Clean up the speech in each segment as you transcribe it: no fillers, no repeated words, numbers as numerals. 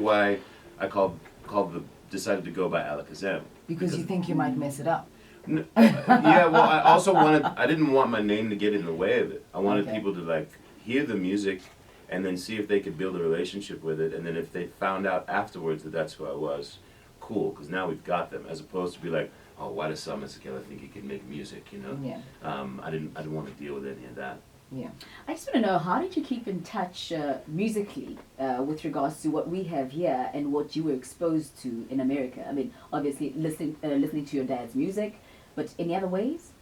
Why I decided to go by Alakazam. Because you think you might mess it up. Yeah, well, I didn't want my name to get in the way of it. I wanted Okay. people to like hear the music and then see if they could build a relationship with it. And then if they found out afterwards that that's who I was, cool, because now we've got them. As opposed to be like, oh, why does Sal Masekela think he can make music, you know? Yeah. I didn't want to deal with any of that. Yeah. I just want to know, how did you keep in touch musically with regards to what we have here and what you were exposed to in America? I mean, obviously listening to your dad's music, but any other ways?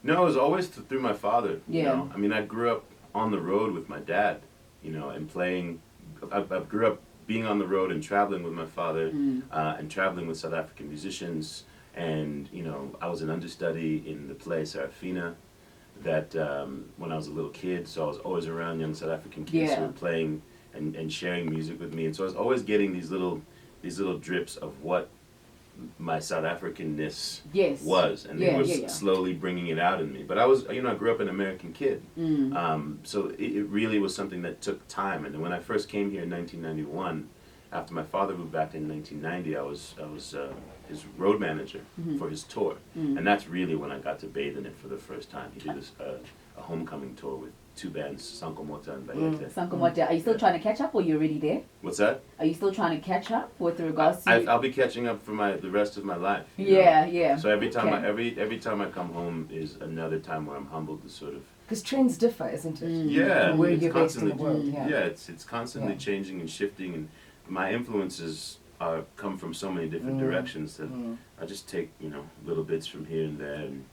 No, it was always through my father. You Yeah. know? I mean, I grew up on the road with my dad, you know, and playing. I grew up being on the road and traveling with my father, and traveling with South African musicians. And, you know, I was an understudy in the play Serafina that when I was a little kid, so I was always around young South African kids who Yeah. were playing and sharing music with me. And so I was always getting these little drips of what my South Africanness Yes. was, and Yeah, they were yeah, yeah. slowly bringing it out in me. But I was, you know, I grew up an American kid, so it really was something that took time. And when I first came here in 1991, after my father moved back in 1990, I was his road manager for his tour, and that's really when I got to bathe in it for the first time. He did this a homecoming tour with two bands, Sanko Mota and Bayete. Sanko Mota, are you still trying to catch up, or you're already there? What's that? Are you still trying to catch up with regards to? I'll be catching up for the rest of my life. you know? Yeah, yeah. So every time Okay. every time I come home is another time where I'm humbled to sort of Because trends differ, isn't it? yeah, From where it's you're based in the constantly- world. Yeah. it's constantly Yeah. changing and shifting, and my influences come from so many Mm. different directions that I just take, you know, little bits from here and there. And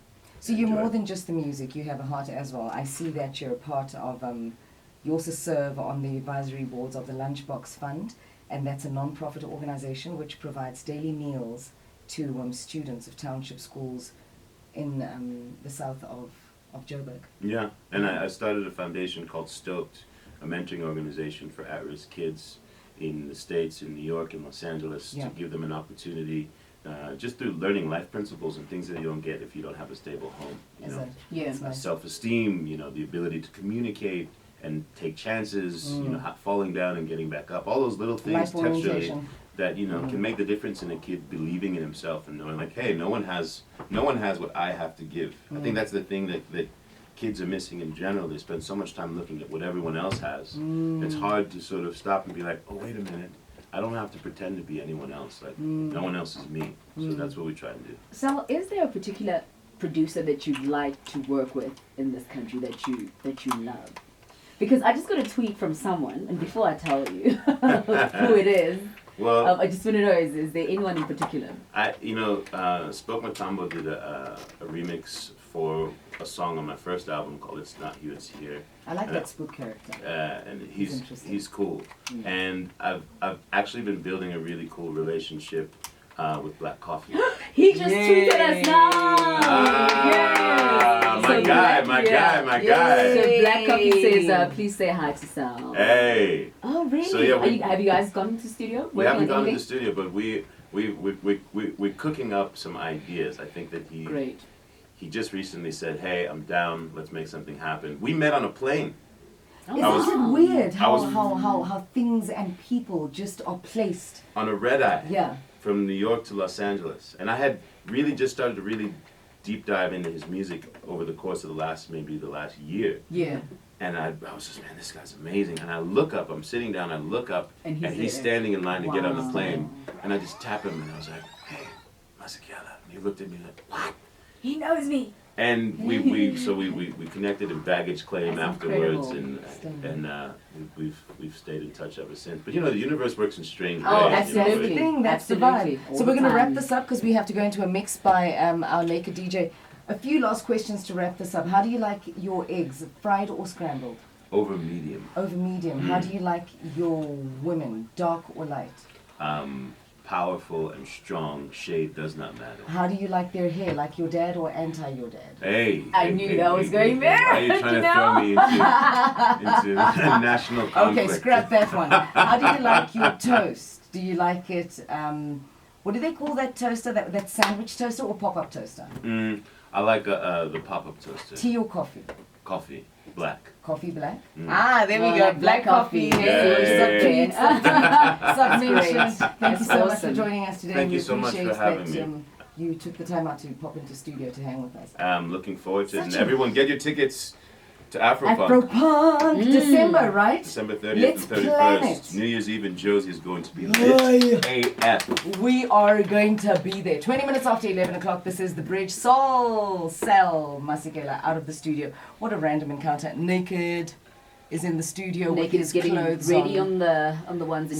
So you're enjoy more it. than just the music, you have a heart as well. I see that you're a part of, you also serve on the advisory boards of the Lunchbox Fund, and that's a non-profit organization which provides daily meals to students of township schools in the south of Joburg. Yeah, and I started a foundation called Stoked, a mentoring organization for at-risk kids in the States, in New York and Los Angeles, Yeah. to give them an opportunity just through learning life principles and things that you don't get if you don't have a stable home. You Is know, it? Yeah. It's nice. self-esteem, you know, the ability to communicate and take chances, you know, falling down and getting back up. All those little things Life texturally orientation. that, you know, can make the difference in a kid believing in himself and knowing like, hey, no one has what I have to give. I think that's the thing that kids are missing in general. They spend so much time looking at what everyone else has. It's hard to sort of stop and be like, oh, wait a minute. I don't have to pretend to be anyone else. Like, no one else is me. So that's what we try and do. Sal, is there a particular producer that you'd like to work with in this country that you love? Because I just got a tweet from someone, and before I tell you who it is, Well, I just want to know, is there anyone in particular? Spoke Matambo did a remix for a song on my first album called "It's Not You, It's Here," I like that spook character. and interesting. he's cool. And I've actually been building a really cool relationship with Black Coffee. He just Yay. tweeted us now! Yes. My guy, my guy. So Black Coffee says, please say hi to Sal. Hey, Oh, really? So, yeah, have you guys gone to studio? we Working haven't on gone to the anything? studio, but we're cooking up some ideas. I think that Great. he just recently said, "Hey, I'm down. Let's make something happen." We met on a plane. Oh, Isn't it weird I how, was- how things and people just are placed? On a red eye. Yeah. From New York to Los Angeles. And I had really just started to really deep dive into his music over the course of the last year. Yeah. And I was just, man, this guy's amazing. And I look up, I'm sitting down, I look up, And and he's he's there. standing in line to get on the Wow. plane. And I just tap him, and I was like, hey, Masekela. And he looked at me like, what? He knows me. And we connected in baggage claim That's afterwards, incredible. and we've stayed in touch ever since. But you know, the universe works in strange Oh, ways. That's you know, the absolutely. thing, that's the Absolutely. vibe. All So the we're going to wrap time. this up because we have to go into a mix by our naked DJ. A few last questions to wrap this up. How do you like your eggs, fried or scrambled? Over medium. Over medium. How do you like your women, dark or light? Powerful and strong, shade does not matter. How do you like their hair, like your dad or anti your dad? Hey, I hey, knew hey, that hey, was hey, going hey, there, Why are you trying you to throw me into national conflict? Okay, scrap that one. How do you like your toast? Do you like it, what do they call that toaster, that sandwich toaster or pop-up toaster? I like the pop-up toaster. Tea or coffee? Coffee. Black. Coffee black. Mm. Ah, there we Well, go. like Black coffee. coffee. Yay. Sub-mentioned. Thank you so much for awesome. joining us today. Thank We you so much for appreciate having that, me. you took the time out to pop into studio to hang with us. I'm looking forward to it. And Such a- everyone, get your tickets to Afropunk. Afropunk, December, right? December 30th Let's and plan 31st. it. New Year's Eve in Josie is going to be Yay. lit AF. We are going to be there. 20 minutes after 11 o'clock, this is The Bridge. Soul Cell Masekela out of the studio. What a random encounter. Naked is in the studio with Naked his is getting clothes ready on. on the ones in